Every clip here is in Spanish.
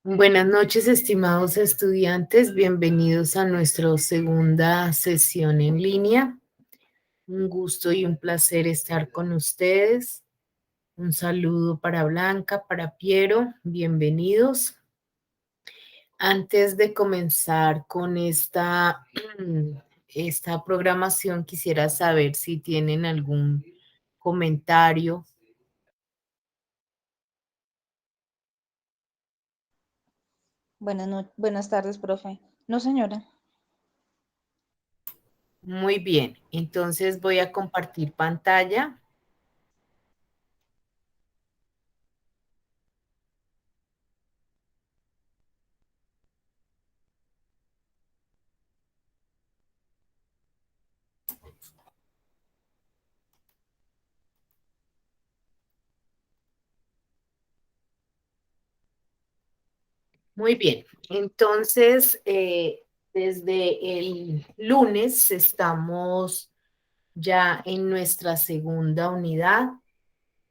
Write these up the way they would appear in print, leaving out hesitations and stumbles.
Buenas noches, estimados estudiantes. Bienvenidos a nuestra segunda sesión en línea. Un gusto y un placer estar con ustedes. Un saludo para Blanca, para Piero. Bienvenidos. Antes de comenzar con esta programación, quisiera saber si tienen algún comentario. Buenas tardes, profe. No, señora. Muy bien, entonces voy a compartir pantalla. Muy bien, entonces desde el lunes estamos ya en nuestra segunda unidad,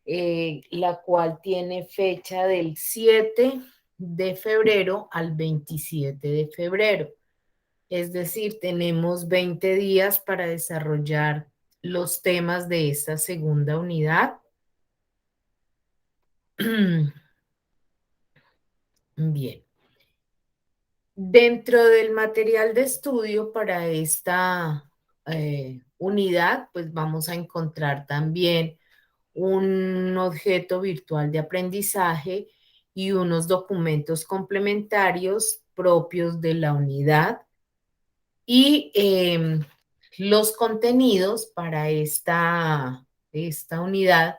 la cual tiene fecha del 7 de febrero al 27 de febrero. Es decir, tenemos 20 días para desarrollar los temas de esta segunda unidad. Bien. Dentro del material de estudio para esta unidad, pues vamos a encontrar también un objeto virtual de aprendizaje y unos documentos complementarios propios de la unidad. Y los contenidos para esta unidad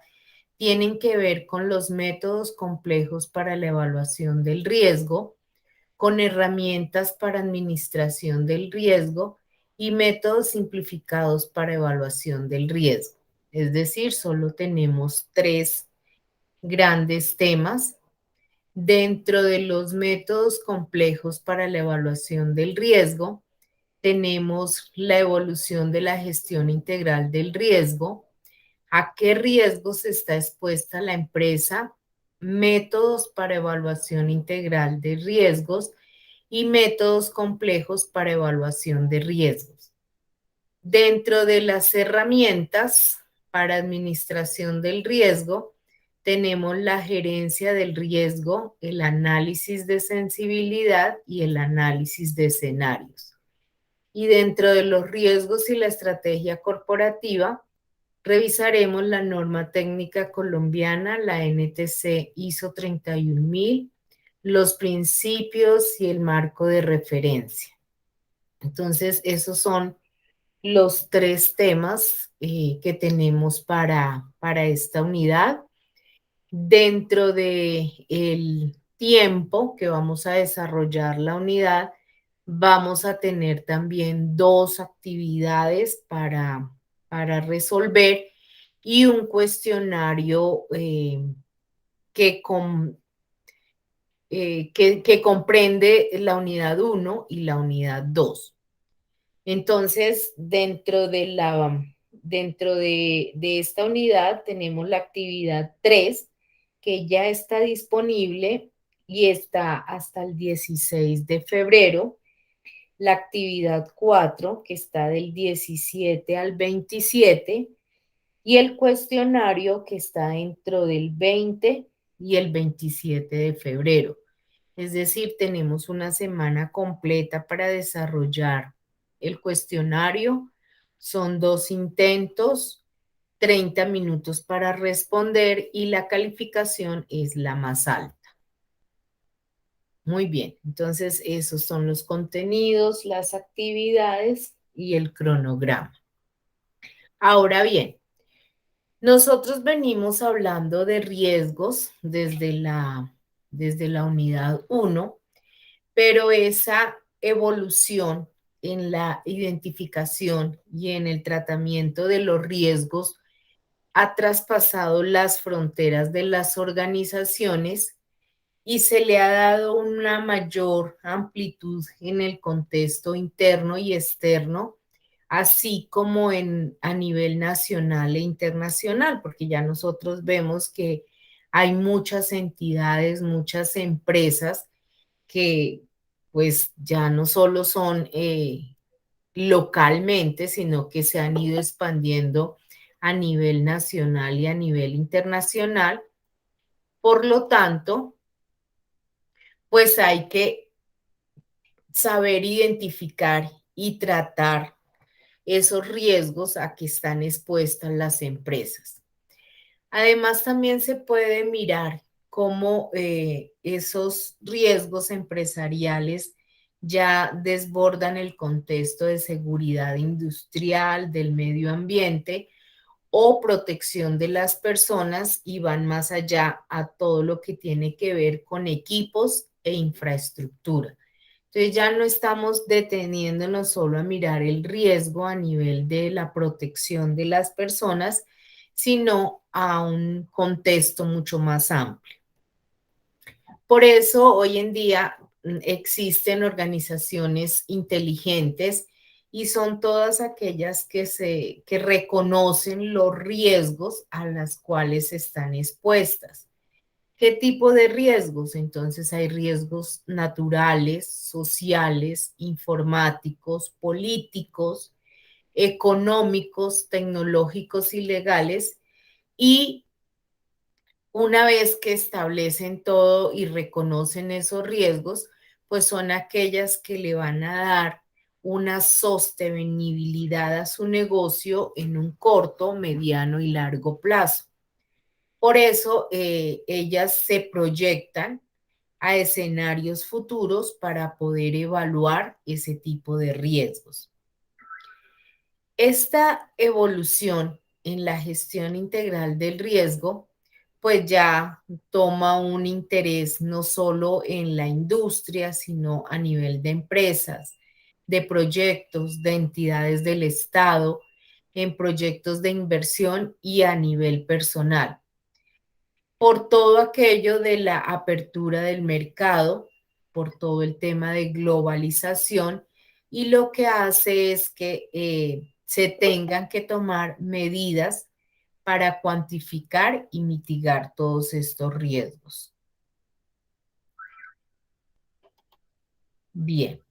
tienen que ver con los métodos complejos para la evaluación del riesgo, con herramientas para administración del riesgo y métodos simplificados para evaluación del riesgo. Es decir, solo tenemos tres grandes temas. Dentro de los métodos complejos para la evaluación del riesgo, tenemos la evolución de la gestión integral del riesgo, a qué riesgos está expuesta la empresa, métodos para evaluación integral de riesgos y métodos complejos para evaluación de riesgos. Dentro de las herramientas para administración del riesgo, tenemos la gerencia del riesgo, el análisis de sensibilidad y el análisis de escenarios. Y dentro de los riesgos y la estrategia corporativa, revisaremos la norma técnica colombiana, la NTC ISO 31000, los principios y el marco de referencia. Entonces, esos son los tres temas que tenemos para esta unidad. Dentro del tiempo que vamos a desarrollar la unidad, vamos a tener también dos actividades para resolver y un cuestionario que comprende la unidad 1 y la unidad 2. Entonces, dentro de esta unidad tenemos la actividad 3, que ya está disponible y está hasta el 16 de febrero. La actividad 4, que está del 17 al 27, y el cuestionario que está dentro del 20 y el 27 de febrero. Es decir, tenemos una semana completa para desarrollar el cuestionario. Son 2 intentos, 30 minutos para responder y la calificación es la más alta. Muy bien, entonces esos son los contenidos, las actividades y el cronograma. Ahora bien, nosotros venimos hablando de riesgos desde la unidad 1, pero esa evolución en la identificación y en el tratamiento de los riesgos ha traspasado las fronteras de las organizaciones y se le ha dado una mayor amplitud en el contexto interno y externo, así como a nivel nacional e internacional, porque ya nosotros vemos que hay muchas entidades, muchas empresas que pues ya no solo son localmente, sino que se han ido expandiendo a nivel nacional y a nivel internacional. Por lo tanto, pues hay que saber identificar y tratar esos riesgos a que están expuestas las empresas. Además, también se puede mirar cómo esos riesgos empresariales ya desbordan el contexto de seguridad industrial, del medio ambiente o protección de las personas y van más allá a todo lo que tiene que ver con equipos e infraestructura. Entonces ya no estamos deteniéndonos solo a mirar el riesgo a nivel de la protección de las personas, sino a un contexto mucho más amplio. Por eso hoy en día existen organizaciones inteligentes y son todas aquellas que reconocen los riesgos a los cuales están expuestas. ¿Qué tipo de riesgos? Entonces hay riesgos naturales, sociales, informáticos, políticos, económicos, tecnológicos y legales. Y una vez que establecen todo y reconocen esos riesgos, pues son aquellas que le van a dar una sostenibilidad a su negocio en un corto, mediano y largo plazo. Por eso ellas se proyectan a escenarios futuros para poder evaluar ese tipo de riesgos. Esta evolución en la gestión integral del riesgo, pues ya toma un interés no solo en la industria, sino a nivel de empresas, de proyectos, de entidades del Estado, en proyectos de inversión y a nivel personal por todo aquello de la apertura del mercado, por todo el tema de globalización, y lo que hace es que se tengan que tomar medidas para cuantificar y mitigar todos estos riesgos. Bien,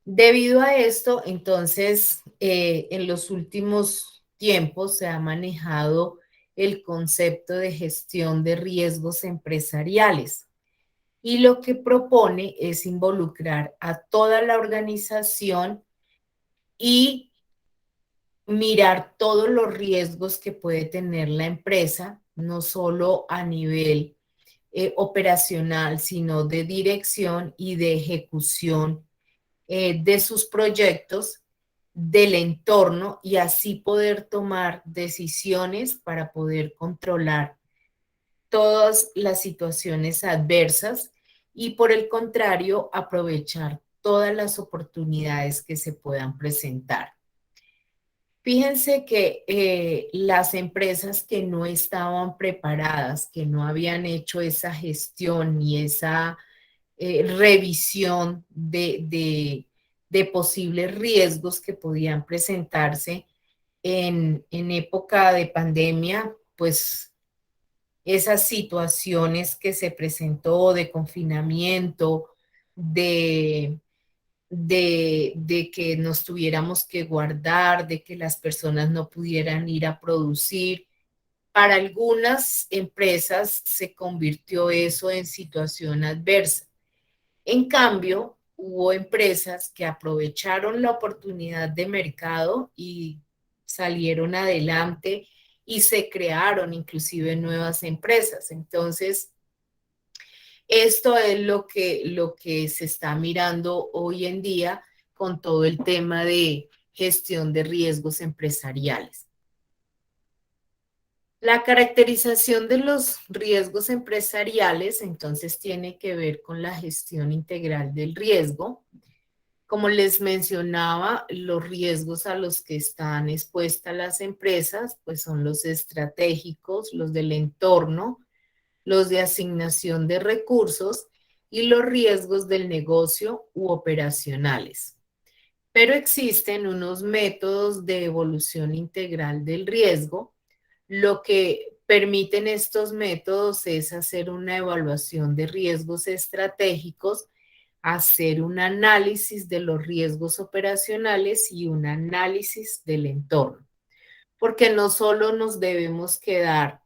debido a esto, entonces, en los últimos tiempos se ha manejado el concepto de gestión de riesgos empresariales y lo que propone es involucrar a toda la organización y mirar todos los riesgos que puede tener la empresa, no solo a nivel operacional, sino de dirección y de ejecución de sus proyectos, del entorno y así poder tomar decisiones para poder controlar todas las situaciones adversas y por el contrario, aprovechar todas las oportunidades que se puedan presentar. Fíjense que las empresas que no estaban preparadas, que no habían hecho esa gestión ni esa revisión de posibles riesgos que podían presentarse en época de pandemia, pues esas situaciones que se presentó de confinamiento, de, de que nos tuviéramos que guardar, de que las personas no pudieran ir a producir. Para algunas empresas se convirtió eso en situación adversa. En cambio, hubo empresas que aprovecharon la oportunidad de mercado y salieron adelante y se crearon inclusive nuevas empresas. Entonces, esto es lo que se está mirando hoy en día con todo el tema de gestión de riesgos empresariales. La caracterización de los riesgos empresariales entonces tiene que ver con la gestión integral del riesgo. Como les mencionaba, los riesgos a los que están expuestas las empresas, pues son los estratégicos, los del entorno, los de asignación de recursos y los riesgos del negocio u operacionales. Pero existen unos métodos de evolución integral del riesgo, lo que permiten estos métodos es hacer una evaluación de riesgos estratégicos, hacer un análisis de los riesgos operacionales y un análisis del entorno, porque no solo nos debemos quedar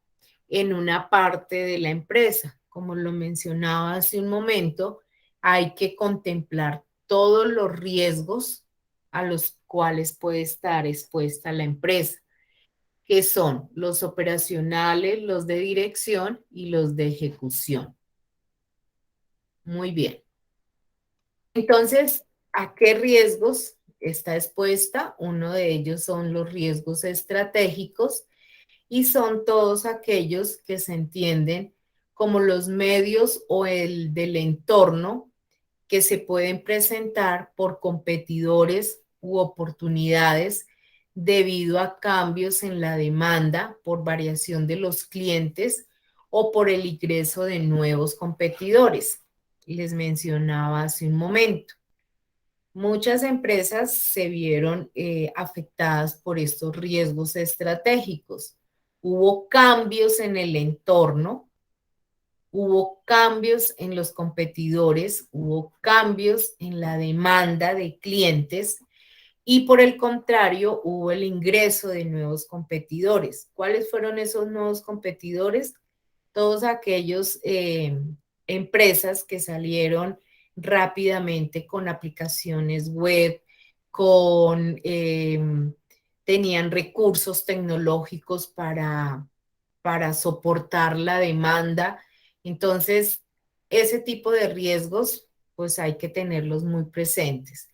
en una parte de la empresa, como lo mencionaba hace un momento, hay que contemplar todos los riesgos a los cuales puede estar expuesta la empresa, que son los operacionales, los de dirección y los de ejecución. Muy bien. Entonces, ¿a qué riesgos está expuesta? Uno de ellos son los riesgos estratégicos y son todos aquellos que se entienden como los medios o el del entorno que se pueden presentar por competidores u oportunidades debido a cambios en la demanda por variación de los clientes o por el ingreso de nuevos competidores. Les mencionaba hace un momento. Muchas empresas se vieron afectadas por estos riesgos estratégicos. Hubo cambios en el entorno, hubo cambios en los competidores, hubo cambios en la demanda de clientes y por el contrario hubo el ingreso de nuevos competidores. ¿Cuáles fueron esos nuevos competidores? Todos aquellos empresas que salieron rápidamente con aplicaciones web, tenían recursos tecnológicos para soportar la demanda. Entonces, ese tipo de riesgos, pues hay que tenerlos muy presentes.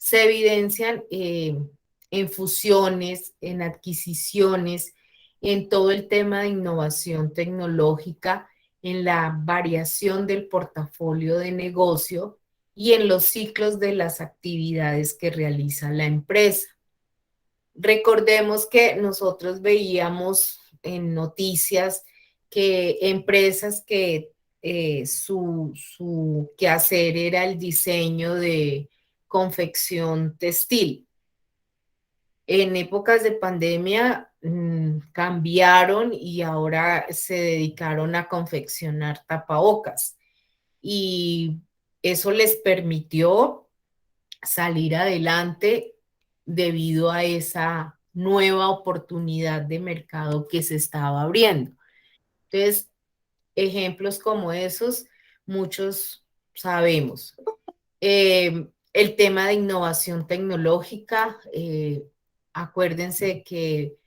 Se evidencian en fusiones, en adquisiciones, en todo el tema de innovación tecnológica, en la variación del portafolio de negocio y en los ciclos de las actividades que realiza la empresa. Recordemos que nosotros veíamos en noticias que empresas que su quehacer era el diseño de confección textil. En épocas de pandemia cambiaron y ahora se dedicaron a confeccionar tapabocas. Y eso les permitió salir adelante debido a esa nueva oportunidad de mercado que se estaba abriendo. Entonces, ejemplos como esos, muchos sabemos. El tema de innovación tecnológica, acuérdense que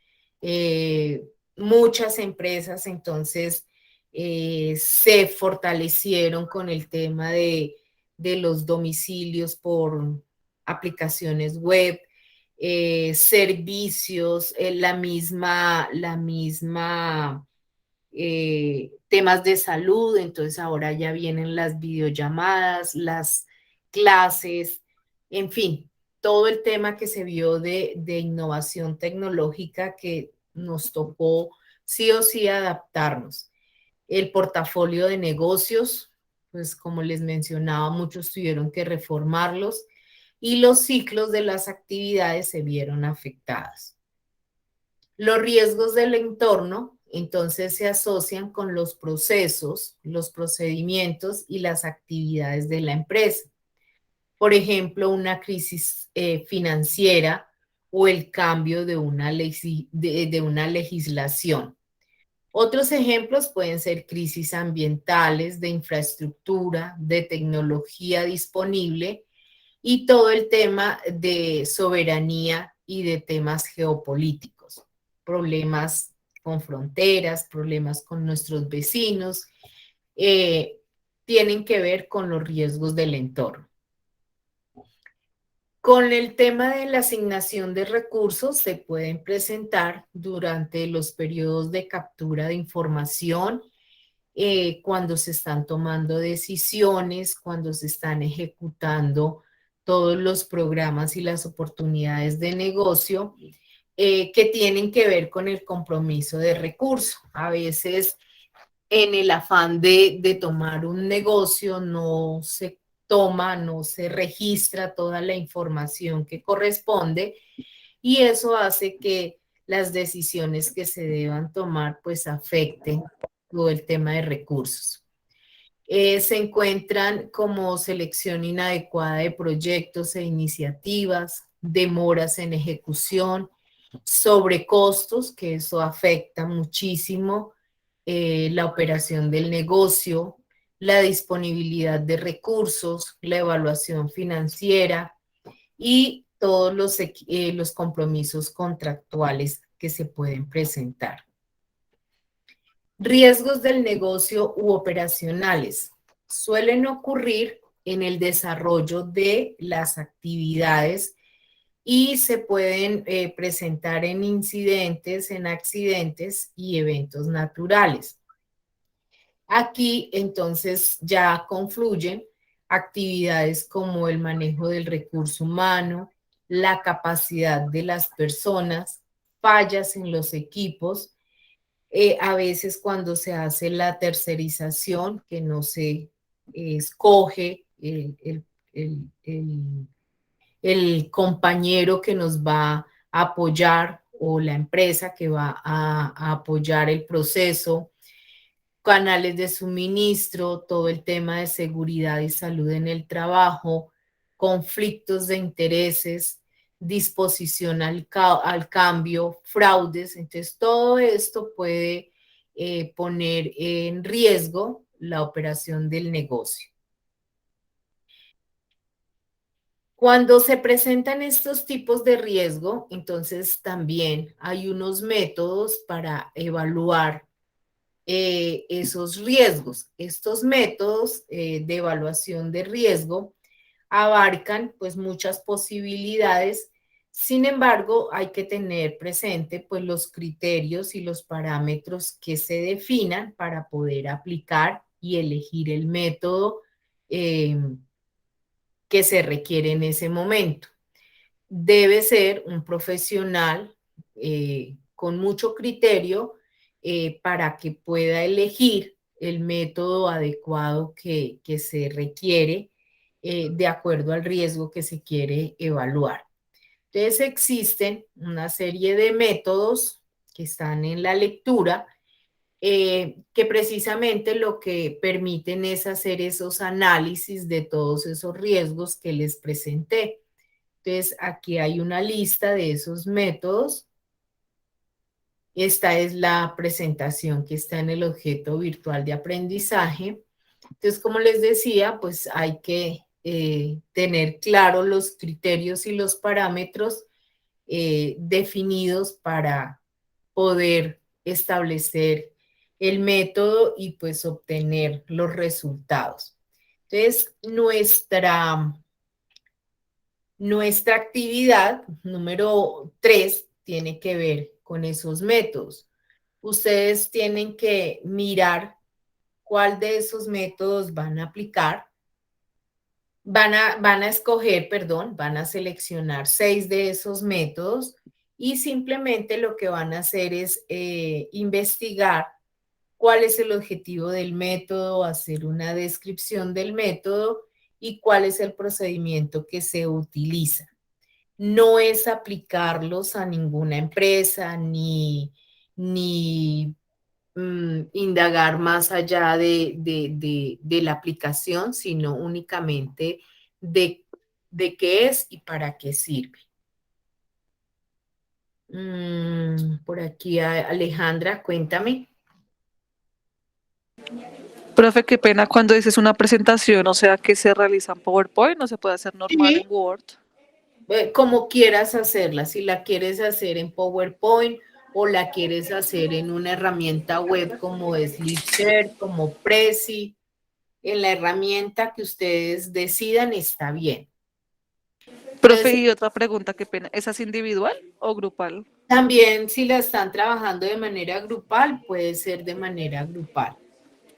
muchas empresas entonces se fortalecieron con el tema de los domicilios por aplicaciones web, servicios, temas de salud, entonces ahora ya vienen las videollamadas, las clases, en fin, todo el tema que se vio de innovación tecnológica que nos tocó sí o sí adaptarnos. El portafolio de negocios, pues como les mencionaba, muchos tuvieron que reformarlos y los ciclos de las actividades se vieron afectados. Los riesgos del entorno entonces se asocian con los procesos, los procedimientos y las actividades de la empresa. Por ejemplo, una crisis financiera o el cambio de una legislación. Otros ejemplos pueden ser crisis ambientales, de infraestructura, de tecnología disponible y todo el tema de soberanía y de temas geopolíticos, problemas con fronteras, problemas con nuestros vecinos, tienen que ver con los riesgos del entorno. Con el tema de la asignación de recursos se pueden presentar durante los periodos de captura de información, cuando se están tomando decisiones, cuando se están ejecutando todos los programas y las oportunidades de negocio que tienen que ver con el compromiso de recursos. A veces en el afán de tomar un negocio no se toma, no se registra toda la información que corresponde y eso hace que las decisiones que se deban tomar pues afecten todo el tema de recursos. Se encuentran como selección inadecuada de proyectos e iniciativas, demoras en ejecución, sobrecostos, que eso afecta muchísimo la operación del negocio, la disponibilidad de recursos, la evaluación financiera y todos los compromisos contractuales que se pueden presentar. Riesgos del negocio u operacionales suelen ocurrir en el desarrollo de las actividades y se pueden presentar en incidentes, en accidentes y eventos naturales. Aquí entonces ya confluyen actividades como el manejo del recurso humano, la capacidad de las personas, fallas en los equipos, a veces cuando se hace la tercerización, que no se escoge el compañero que nos va a apoyar o la empresa que va a apoyar el proceso, canales de suministro, todo el tema de seguridad y salud en el trabajo, conflictos de intereses, disposición al cambio, fraudes. Entonces, todo esto puede poner en riesgo la operación del negocio. Cuando se presentan estos tipos de riesgo, entonces también hay unos métodos para evaluar esos riesgos. Estos métodos de evaluación de riesgo abarcan pues muchas posibilidades. Sin embargo, hay que tener presente pues los criterios y los parámetros que se definan para poder aplicar y elegir el método que se requiere en ese momento. Debe ser un profesional con mucho criterio para que pueda elegir el método adecuado que se requiere de acuerdo al riesgo que se quiere evaluar. Entonces existen una serie de métodos que están en la lectura que precisamente lo que permiten es hacer esos análisis de todos esos riesgos que les presenté. Entonces, aquí hay una lista de esos métodos. Esta es la presentación que está en el objeto virtual de aprendizaje. Entonces, como les decía, pues hay que tener claro los criterios y los parámetros definidos para poder establecer el método y pues obtener los resultados. Entonces, nuestra actividad número 3 tiene que ver con esos métodos. Ustedes tienen que mirar cuál de esos métodos van a aplicar. Van a escoger, perdón, van a seleccionar 6 de esos métodos y simplemente lo que van a hacer es investigar cuál es el objetivo del método, hacer una descripción del método y cuál es el procedimiento que se utiliza. No es aplicarlos a ninguna empresa ni indagar más allá de la aplicación, sino únicamente de qué es y para qué sirve. Por aquí, Alejandra, cuéntame. Profe, qué pena cuando dices una presentación, o sea, que se realiza en PowerPoint, no se puede hacer normal en Sí, Word. como quieras hacerla, si la quieres hacer en PowerPoint o la quieres hacer en una herramienta web como SlideShare, como Prezi, en la herramienta que ustedes decidan está bien. Profe, Entonces, y otra pregunta, qué pena, ¿esa es individual o grupal? también si la están trabajando de manera grupal, puede ser de manera grupal,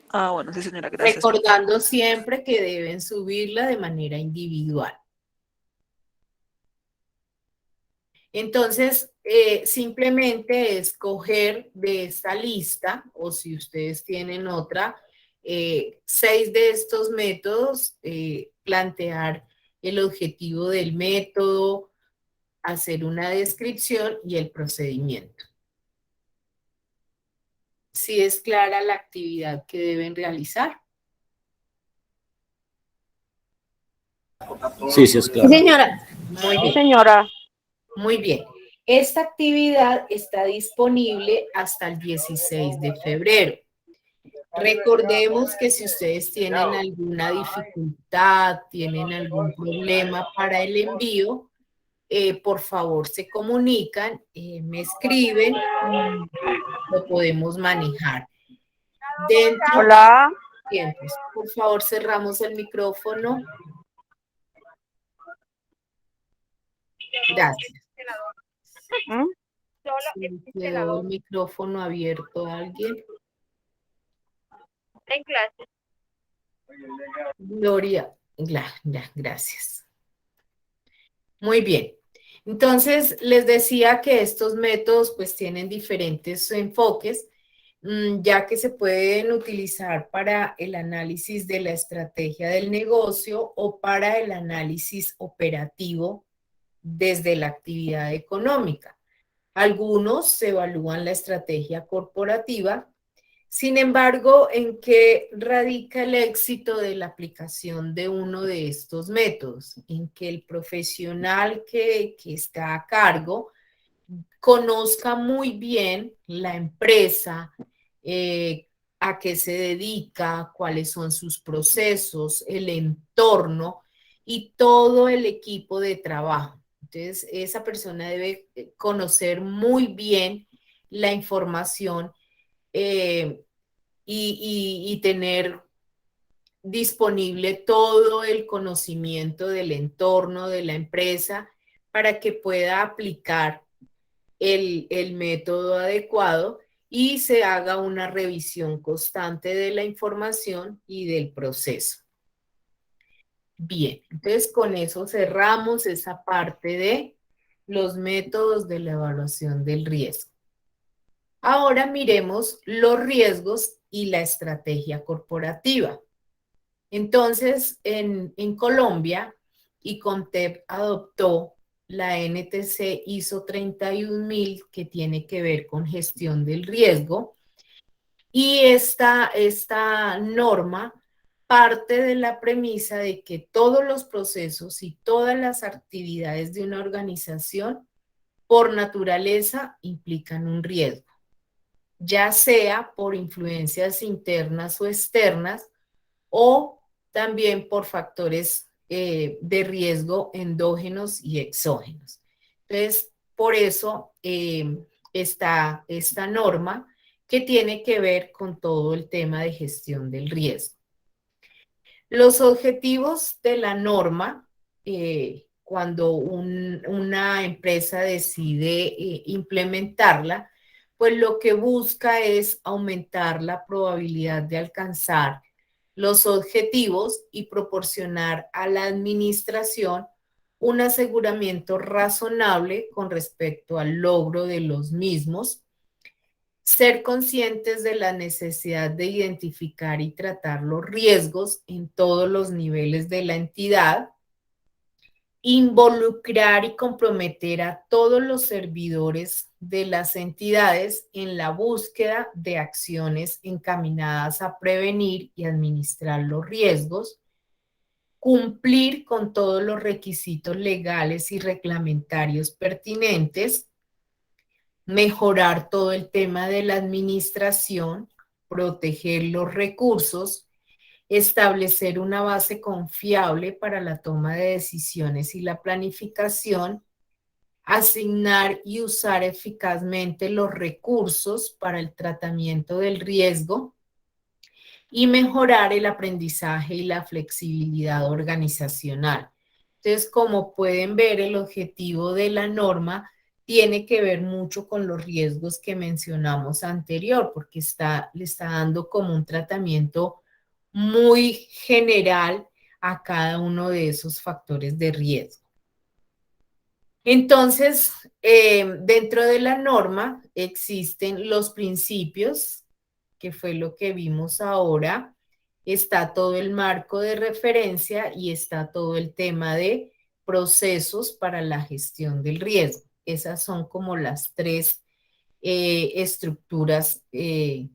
Ah, bueno, sí, señora, gracias, profe. recordando siempre que deben subirla de manera individual. Entonces, simplemente escoger de esta lista, o si ustedes tienen otra, 6 de estos métodos, plantear el objetivo del método, hacer una descripción y el procedimiento. ¿Sí es clara la actividad que deben realizar? Sí, sí, es Sí, claro. señora. Muy Sí, bien, señora. muy bien. Esta actividad está disponible hasta el 16 de febrero. Recordemos que si ustedes tienen alguna dificultad, tienen algún problema para el envío, por favor se comunican, me escriben y lo podemos manejar. Dentro de Hola. tiempos, por favor cerramos el micrófono. Gracias. ¿Mm? Se le quedó el micrófono abierto a alguien. En clase. Gloria, gracias. Muy bien. Entonces, les decía que estos métodos pues tienen diferentes enfoques, ya que se pueden utilizar para el análisis de la estrategia del negocio o para el análisis operativo desde la actividad económica. Algunos evalúan la estrategia corporativa. Sin embargo, ¿en qué radica el éxito de la aplicación de uno de estos métodos? En que el profesional que está a cargo conozca muy bien la empresa, a qué se dedica, cuáles son sus procesos, el entorno y todo el equipo de trabajo. Entonces, esa persona debe conocer muy bien la información eh, y tener disponible todo el conocimiento del entorno de la empresa para que pueda aplicar el método adecuado y se haga una revisión constante de la información y del proceso. Bien, entonces con eso cerramos esa parte de los métodos de la evaluación del riesgo. Ahora miremos los riesgos y la estrategia corporativa. Entonces, en Colombia, ICONTEP adoptó la NTC ISO 31000 que tiene que ver con gestión del riesgo y esta norma parte de la premisa de que todos los procesos y todas las actividades de una organización por naturaleza implican un riesgo, ya sea por influencias internas o externas o también por factores de riesgo endógenos y exógenos. Entonces, por eso está esta norma que tiene que ver con todo el tema de gestión del riesgo. Los objetivos de la norma, cuando una empresa decide implementarla, pues lo que busca es aumentar la probabilidad de alcanzar los objetivos y proporcionar a la administración un aseguramiento razonable con respecto al logro de los mismos, ser conscientes de la necesidad de identificar y tratar los riesgos en todos los niveles de la entidad, involucrar y comprometer a todos los servidores de las entidades en la búsqueda de acciones encaminadas a prevenir y administrar los riesgos, cumplir con todos los requisitos legales y reglamentarios pertinentes, mejorar todo el tema de la administración, proteger los recursos, establecer una base confiable para la toma de decisiones y la planificación, asignar y usar eficazmente los recursos para el tratamiento del riesgo y mejorar el aprendizaje y la flexibilidad organizacional. Entonces, como pueden ver, el objetivo de la norma tiene que ver mucho con los riesgos que mencionamos anterior, porque le está dando como un tratamiento muy general a cada uno de esos factores de riesgo. Entonces, dentro de la norma existen los principios, que fue lo que vimos ahora, está todo el marco de referencia y está todo el tema de procesos para la gestión del riesgo. Esas son como las tres estructuras que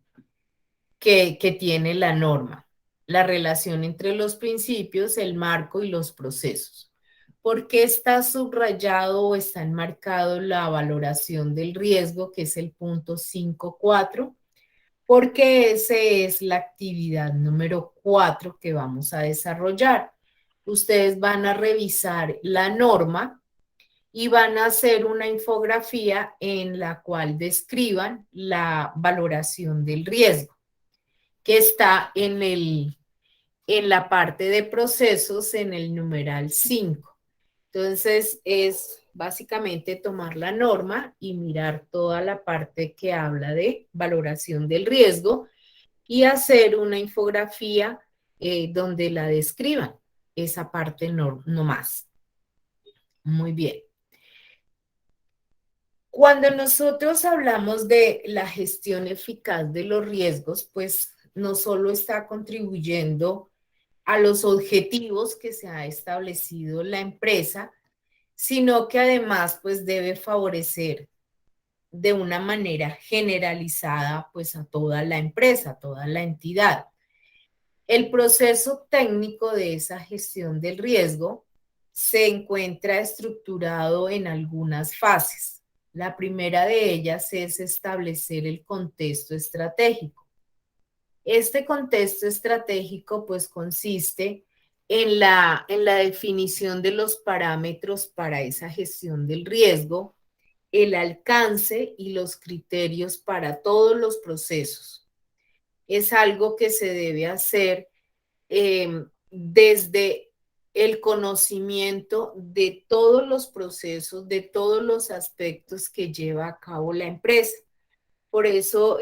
tiene la norma. La relación entre los principios, el marco y los procesos. ¿Por qué está subrayado o está enmarcado la valoración del riesgo, que es el punto 5.4? Porque esa es la actividad número 4 que vamos a desarrollar. Ustedes van a revisar la norma y van a hacer una infografía en la cual describan la valoración del riesgo, que está en la parte de procesos en el numeral 5. Entonces, es básicamente tomar la norma y mirar toda la parte que habla de valoración del riesgo y hacer una infografía donde la describan, esa parte no más. Muy bien. Cuando nosotros hablamos de la gestión eficaz de los riesgos, pues no solo está contribuyendo a los objetivos que se ha establecido la empresa, sino que además pues debe favorecer de una manera generalizada pues a toda la empresa, a toda la entidad. El proceso técnico de esa gestión del riesgo se encuentra estructurado en algunas fases. La primera de ellas es establecer el contexto estratégico. Este contexto estratégico pues consiste en la definición de los parámetros para esa gestión del riesgo, el alcance y los criterios para todos los procesos. Es algo que se debe hacer desde el conocimiento de todos los procesos, de todos los aspectos que lleva a cabo la empresa. Por eso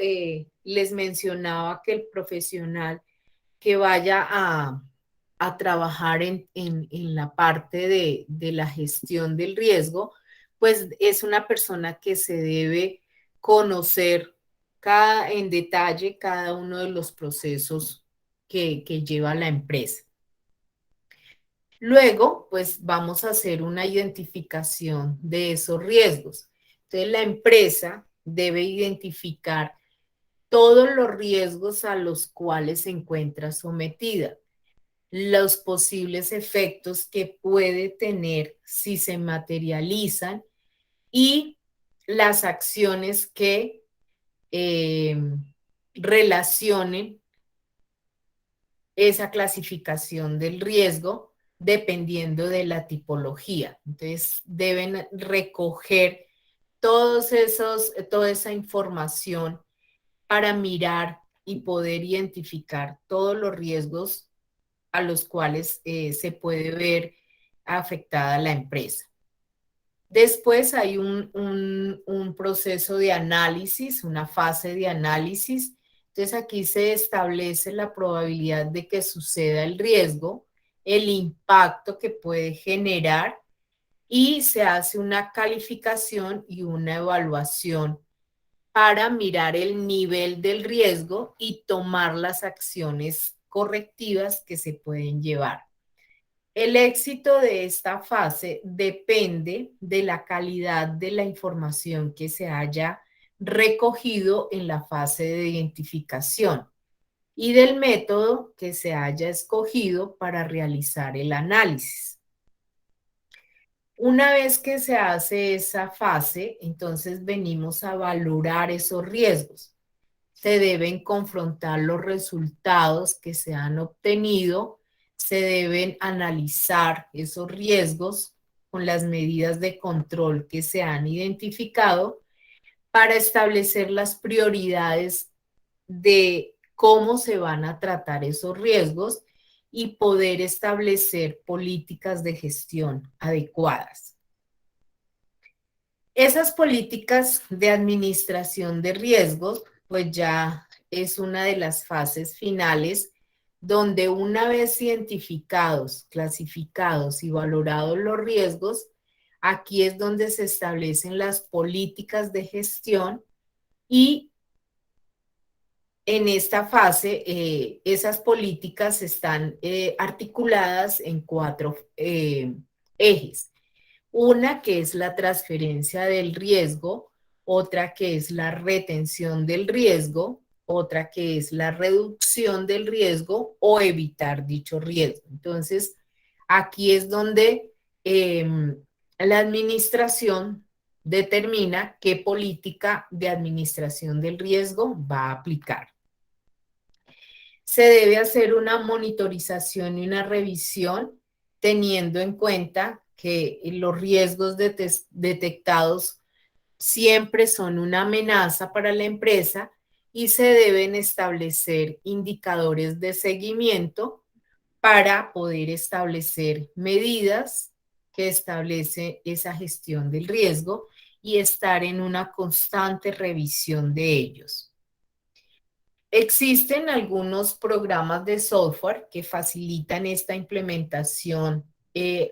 les mencionaba que el profesional que vaya a trabajar en la parte de la gestión del riesgo, pues es una persona que se debe conocer en detalle cada uno de los procesos que lleva la empresa. Luego, pues vamos a hacer una identificación de esos riesgos. Entonces, la empresa debe identificar todos los riesgos a los cuales se encuentra sometida, los posibles efectos que puede tener si se materializan y las acciones que relacionen esa clasificación del riesgo dependiendo de la tipología. Entonces, deben recoger toda esa información para mirar y poder identificar todos los riesgos a los cuales se puede ver afectada la empresa. Después hay un proceso de análisis, una fase de análisis. Entonces aquí se establece la probabilidad de que suceda el riesgo, el impacto que puede generar y se hace una calificación y una evaluación para mirar el nivel del riesgo y tomar las acciones correctivas que se pueden llevar. El éxito de esta fase depende de la calidad de la información que se haya recogido en la fase de identificación y del método que se haya escogido para realizar el análisis. Una vez que se hace esa fase, entonces venimos a valorar esos riesgos. Se deben confrontar los resultados que se han obtenido, se deben analizar esos riesgos con las medidas de control que se han identificado para establecer las prioridades de cómo se van a tratar esos riesgos y poder establecer políticas de gestión adecuadas. Esas políticas de administración de riesgos, pues ya es una de las fases finales donde una vez identificados, clasificados y valorados los riesgos, aquí es donde se establecen las políticas de gestión y en esta fase esas políticas están articuladas en cuatro ejes. Una que es la transferencia del riesgo, otra que es la retención del riesgo, otra que es la reducción del riesgo o evitar dicho riesgo. Entonces, aquí es donde la administración determina qué política de administración del riesgo va a aplicar. Se debe hacer una monitorización y una revisión teniendo en cuenta que los riesgos detectados siempre son una amenaza para la empresa y se deben establecer indicadores de seguimiento para poder establecer medidas que establecen esa gestión del riesgo y estar en una constante revisión de ellos. Existen algunos programas de software que facilitan esta implementación,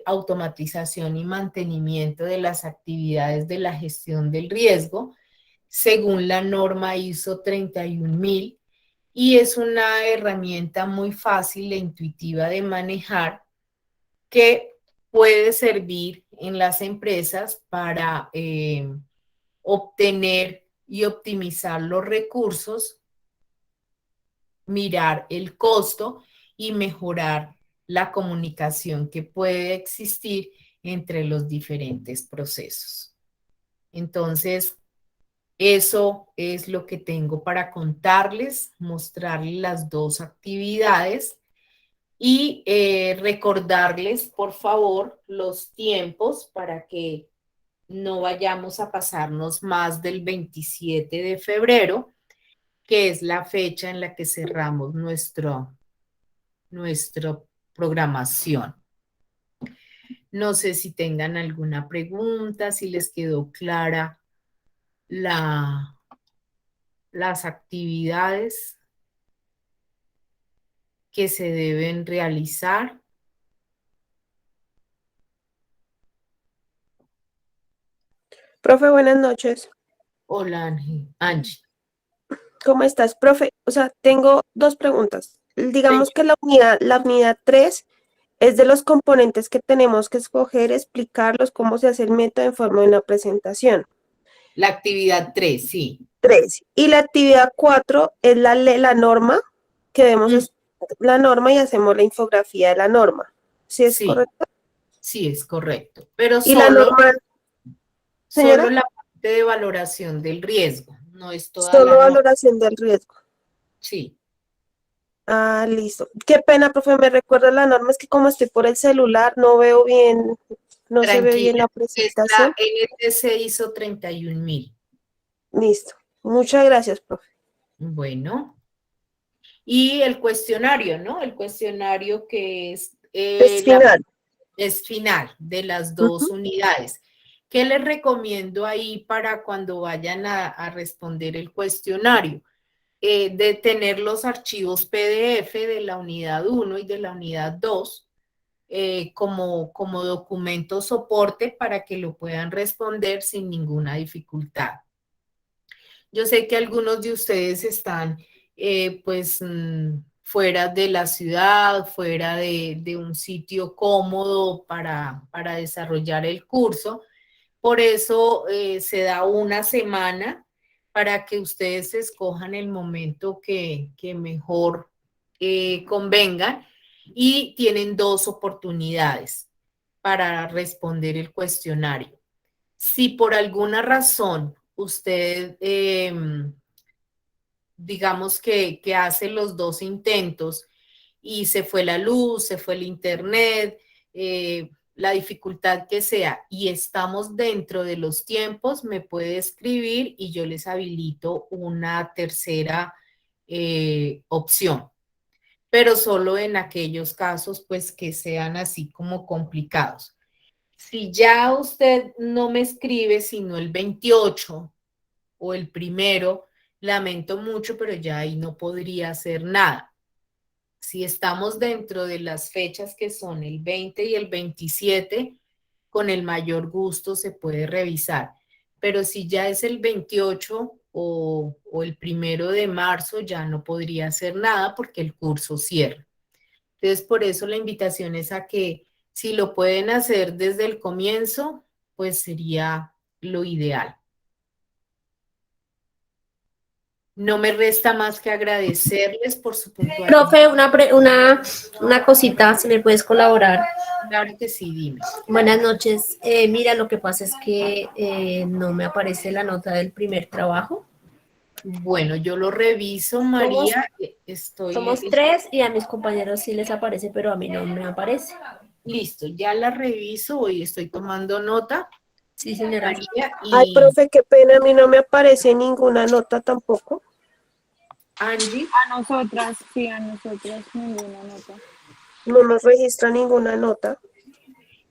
automatización y mantenimiento de las actividades de la gestión del riesgo según la norma ISO 31000 y es una herramienta muy fácil e intuitiva de manejar que puede servir en las empresas para obtener y optimizar los recursos, mirar el costo y mejorar la comunicación que puede existir entre los diferentes procesos. Entonces, eso es lo que tengo para contarles, mostrarles las dos actividades y recordarles, por favor, los tiempos para que no vayamos a pasarnos más del 27 de febrero, que es la fecha en la que cerramos nuestra programación. No sé si tengan alguna pregunta, si les quedó clara las actividades que se deben realizar. Profe, buenas noches. Hola, Angie. ¿Cómo estás, profe? O sea, tengo dos preguntas. Digamos Sí. que la unidad 3 es de los componentes que tenemos que escoger, explicarlos, cómo se hace el método en forma de una presentación. La actividad 3, sí. 3. Y la actividad 4 es la norma, que vemos la norma y hacemos la infografía de la norma. ¿Sí es Sí, correcto? sí, es correcto. Pero Y la norma, solo señora, la parte de valoración del riesgo, no es toda la solo norma. valoración del riesgo. Sí. Ah, listo. Qué pena, profe, me recuerda la norma, es que como estoy por el celular, no veo bien, no se ve bien Tranquila, la es la presentación. NTC ISO 31000. Listo. Muchas gracias, profe. Bueno, y el cuestionario, ¿no? El cuestionario que es, Es final. es final de las dos Ujú. unidades. ¿Qué les recomiendo ahí para cuando vayan a responder el cuestionario? De tener los archivos PDF de la unidad 1 y de la unidad 2 como documento soporte para que lo puedan responder sin ninguna dificultad. Yo sé que algunos de ustedes están fuera de la ciudad, fuera de un sitio cómodo para desarrollar el curso. Por eso se da una semana para que ustedes escojan el momento que mejor convengan y tienen dos oportunidades para responder el cuestionario. Si por alguna razón usted, digamos que hace los dos intentos y se fue la luz, se fue el internet, la dificultad que sea, y estamos dentro de los tiempos, me puede escribir y yo les habilito una tercera opción, pero solo en aquellos casos pues que sean así como complicados. Si ya usted no me escribe sino el 28 o el primero, lamento mucho, pero ya ahí no podría hacer nada. Si estamos dentro de las fechas que son el 20 y el 27, con el mayor gusto se puede revisar. Pero si ya es el 28 o el primero de marzo, ya no podría hacer nada porque el curso cierra. Entonces, por eso la invitación es a que Si lo pueden hacer desde el comienzo, pues sería lo ideal. No me resta más que agradecerles por su puntualidad. Profe, una cosita, si me puedes colaborar. Claro que sí, dime. Buenas noches. Mira, lo que pasa es que no me aparece la nota del primer trabajo. Bueno, yo lo reviso, María. Somos 3 y a mis compañeros sí les aparece, pero a mí no me aparece. Listo, ya la reviso, hoy estoy tomando nota, Sí, señora. María, Ay, y profe, qué pena, a mí no me aparece ninguna nota tampoco. Angie. A nosotras, sí, a nosotras ninguna nota. No nos registra ninguna nota.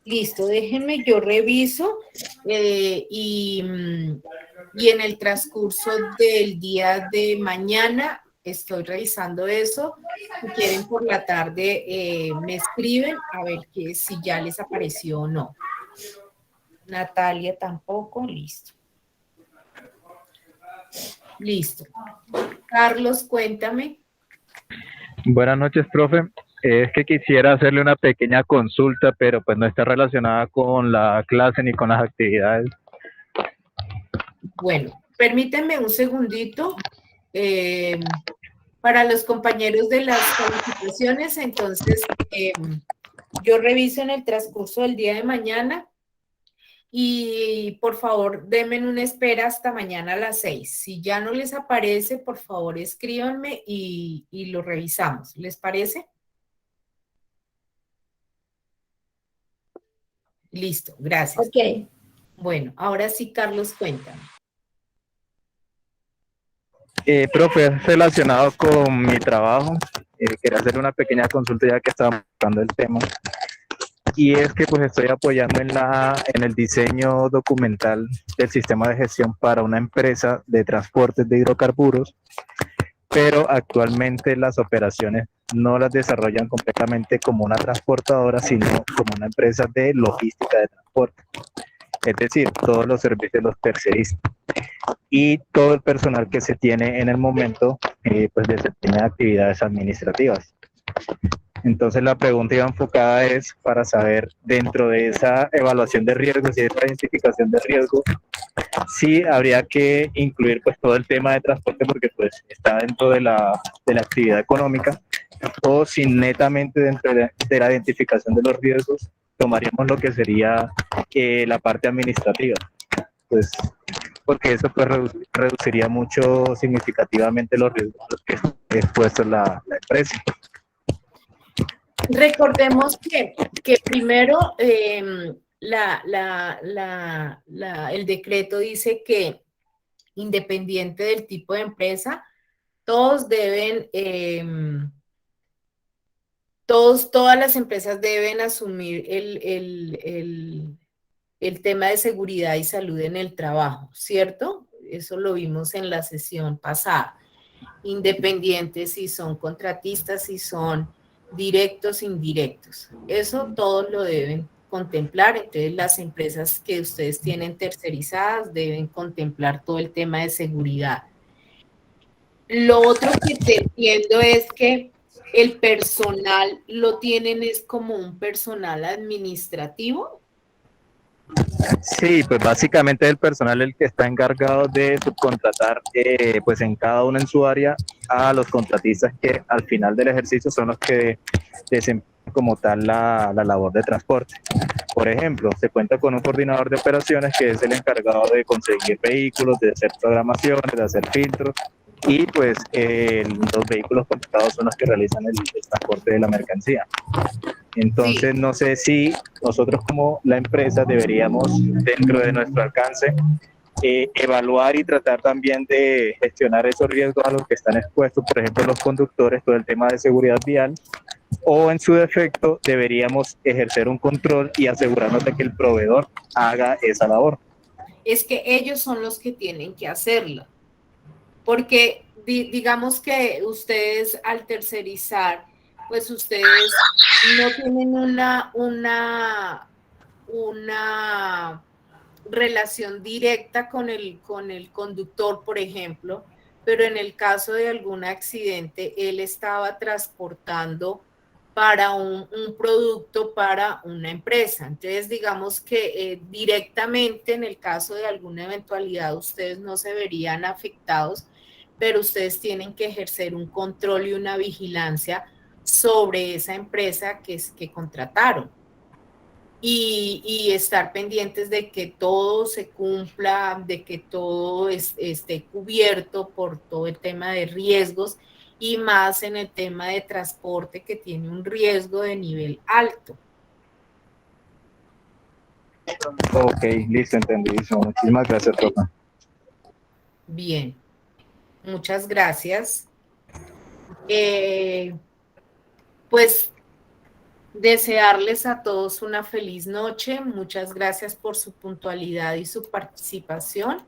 Listo, déjenme, yo reviso y en el transcurso del día de mañana estoy revisando eso. Si quieren por la tarde me escriben a ver si ya les apareció o no. Natalia tampoco, listo. Listo. Carlos, cuéntame. Buenas noches, profe. Es que quisiera hacerle una pequeña consulta, pero pues no está relacionada con la clase ni con las actividades. Bueno, permítanme un segundito. Para los compañeros de las calificaciones, entonces yo reviso en el transcurso del día de mañana y por favor denme una espera hasta mañana a las 6. Si ya no les aparece, por favor escríbanme y lo revisamos. ¿Les parece? Listo, gracias. Ok. Bueno, ahora sí, Carlos, cuéntame. Profe, es relacionado con mi trabajo. Quería hacer una pequeña consulta ya que estaba buscando el tema. Y es que pues estoy apoyando en el diseño documental del sistema de gestión para una empresa de transportes de hidrocarburos, pero actualmente las operaciones no las desarrollan completamente como una transportadora, sino como una empresa de logística de transporte. Es decir, todos los servicios los tercerizan. Y todo el personal que se tiene en el momento, pues desempeña actividades administrativas. Entonces la pregunta iba enfocada es para saber dentro de esa evaluación de riesgos y esa identificación de riesgos, sí habría que incluir pues todo el tema de transporte porque pues está dentro de la actividad económica, o si netamente dentro de la identificación de los riesgos tomaríamos lo que sería la parte administrativa, pues porque eso pues reduciría mucho significativamente los riesgos a los que está expuesta la empresa. Recordemos que primero el decreto dice que independiente del tipo de empresa, todas las empresas deben asumir el tema de seguridad y salud en el trabajo, ¿cierto? Eso lo vimos en la sesión pasada. Independientes si son contratistas, si son directos, indirectos. Eso todos lo deben contemplar. Entonces, las empresas que ustedes tienen tercerizadas deben contemplar todo el tema de seguridad. Lo otro que te entiendo es que el personal lo tienen es como un personal administrativo. Sí, pues básicamente el personal el que está encargado de subcontratar pues en cada uno en su área a los contratistas que al final del ejercicio son los que desempeñan como tal la labor de transporte. Por ejemplo, se cuenta con un coordinador de operaciones que es el encargado de conseguir vehículos, de hacer programaciones, de hacer filtros, y pues los vehículos contratados son los que realizan el transporte de la mercancía. Entonces, sí, no sé si nosotros como la empresa deberíamos, dentro de nuestro alcance, evaluar y tratar también de gestionar esos riesgos a los que están expuestos, por ejemplo, los conductores, todo el tema de seguridad vial, o en su defecto deberíamos ejercer un control y asegurarnos de que el proveedor haga esa labor. Es que ellos son los que tienen que hacerlo, porque digamos que ustedes al tercerizar, pues ustedes no tienen una relación directa con el conductor, por ejemplo, pero en el caso de algún accidente, él estaba transportando para un producto para una empresa. Entonces, digamos que directamente en el caso de alguna eventualidad ustedes no se verían afectados, pero ustedes tienen que ejercer un control y una vigilancia sobre esa empresa que contrataron. Y estar pendientes de que todo se cumpla, de que todo esté cubierto por todo el tema de riesgos y más en el tema de transporte que tiene un riesgo de nivel alto. Ok, listo, entendidísimo. Muchísimas gracias, profe. Bien, muchas gracias. Pues desearles a todos una feliz noche. Muchas gracias por su puntualidad y su participación.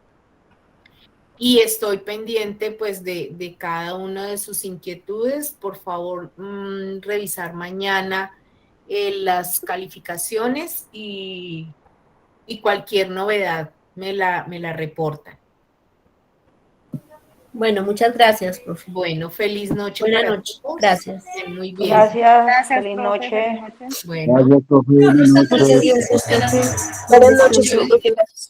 Y estoy pendiente pues de cada una de sus inquietudes. Por favor, revisar mañana las calificaciones y cualquier novedad me la reportan. Bueno, muchas gracias, profe. Bueno, feliz noche. Buenas para noches. todos. Gracias. Muy bien. Gracias, feliz profe, noche. feliz noche. Bueno. Gracias, profe. Buenas noches. Buenas noches, profe, gracias.